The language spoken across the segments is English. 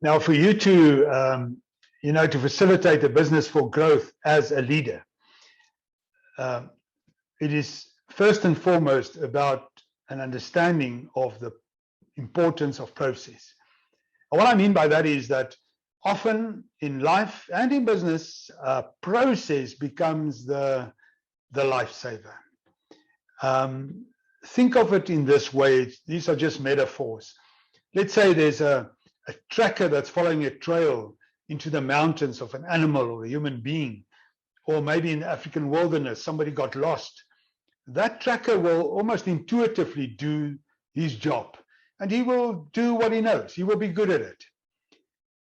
Now, for you to, to facilitate a business for growth as a leader, it is first and foremost about an understanding of the importance of process. And what I mean by that is that often in life and in business, process becomes the lifesaver. Think of it in this way. These are just metaphors. Let's say there's a tracker that's following a trail into the mountains of an animal or a human being, or maybe in the African wilderness, somebody got lost. That tracker will almost intuitively do his job, and he will do what he knows. He will be good at it.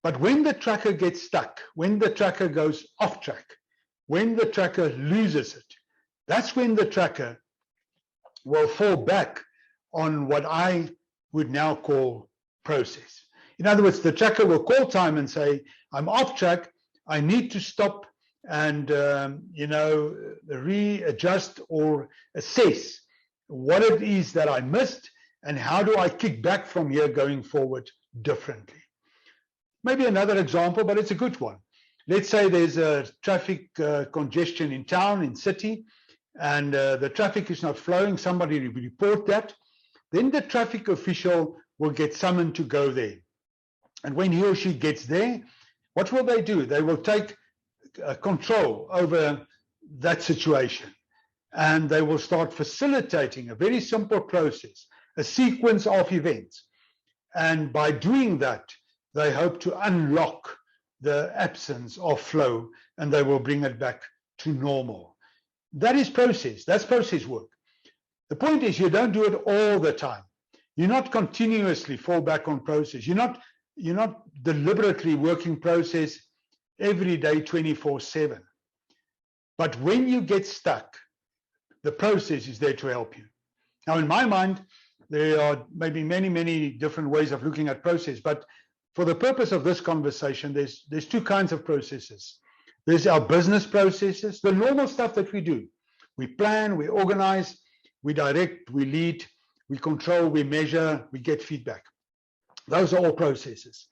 But when the tracker gets stuck, when the tracker goes off track, when the tracker loses it, that's when the tracker will fall back on what I would now call process. In other words, the tracker will call time and say, I'm off track, I need to stop and readjust or assess what it is that I missed and how do I kick back from here going forward differently. Maybe another example, but it's a good one. Let's say there's a traffic congestion in town, in city, and the traffic is not flowing. Somebody will report that. Then the traffic official will get summoned to go there. And when he or she gets there, what will they do? They will take control over that situation, and they will start facilitating a very simple process, a sequence of events. And by doing that, they hope to unlock the absence of flow, and they will bring it back to normal. That is process. That's process work. The point is, you don't do it all the time. You're not continuously fall back on process. You're not deliberately working process every day 24/7. But when you get stuck, the process is there to help you. Now, in my mind, there are maybe many different ways of looking at process, but for the purpose of this conversation, there's two kinds of processes. There's our business processes, the normal stuff that we do. We plan, we organize, we direct, we lead, we control, we measure, we get feedback. Those are all processes.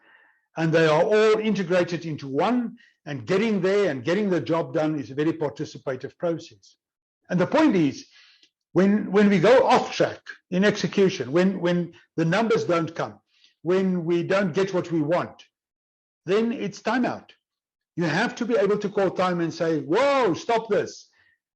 And they are all integrated into one, and getting there and getting the job done is a very participative process. And the point is, when we go off track in execution, when the numbers don't come, when we don't get what we want, then it's timeout. You have to be able to call time and say, whoa, stop this.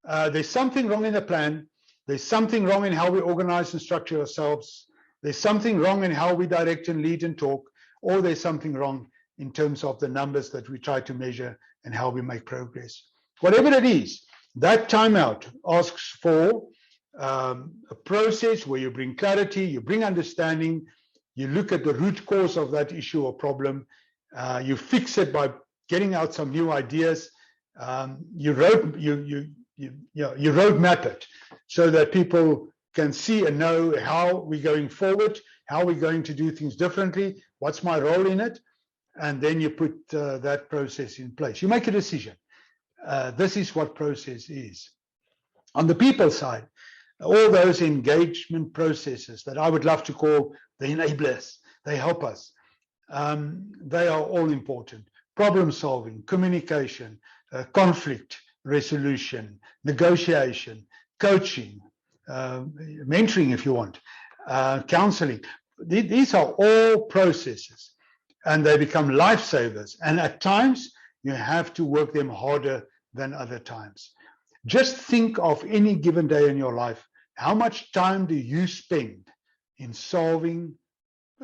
There's something wrong in the plan. There's something wrong in how we organize and structure ourselves. There's something wrong in how we direct and lead and talk, or there's something wrong in terms of the numbers that we try to measure and how we make progress. Whatever it is, that timeout asks for a process where you bring clarity, you bring understanding, you look at the root cause of that issue or problem, you fix it by getting out some new ideas, you roadmap it so that people can see and know how we're going forward, how we're going to do things differently, what's my role in it, and then you put that process in place. You make a decision. This is what process is. On the people side, all those engagement processes that I would love to call the enablers, they help us. They are all important. Problem solving, communication, conflict resolution, negotiation, coaching, mentoring if you want, counseling. These are all processes, and they become lifesavers. And at times, you have to work them harder than other times. Just think of any given day in your life. How much time do you spend in solving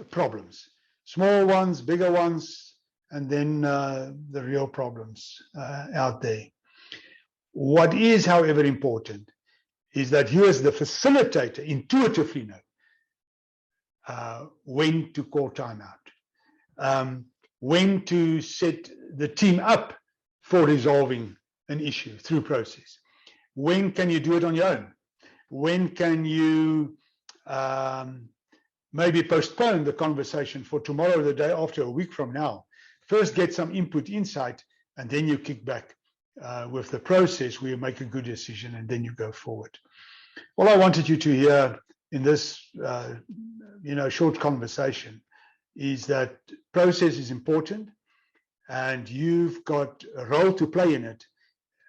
problems? Small ones, bigger ones, and then the real problems out there. What is, however, important is that you as the facilitator intuitively know when to call time out, when to set the team up for resolving an issue through process. When can you do it on your own? When can you maybe postpone the conversation for tomorrow, the day after, a week from now? First get some input, insight, and then you kick back with the process where you make a good decision and then you go forward. All I wanted you to hear in this short conversation is that process is important, and you've got a role to play in it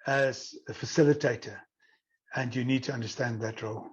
as a facilitator, and you need to understand that role.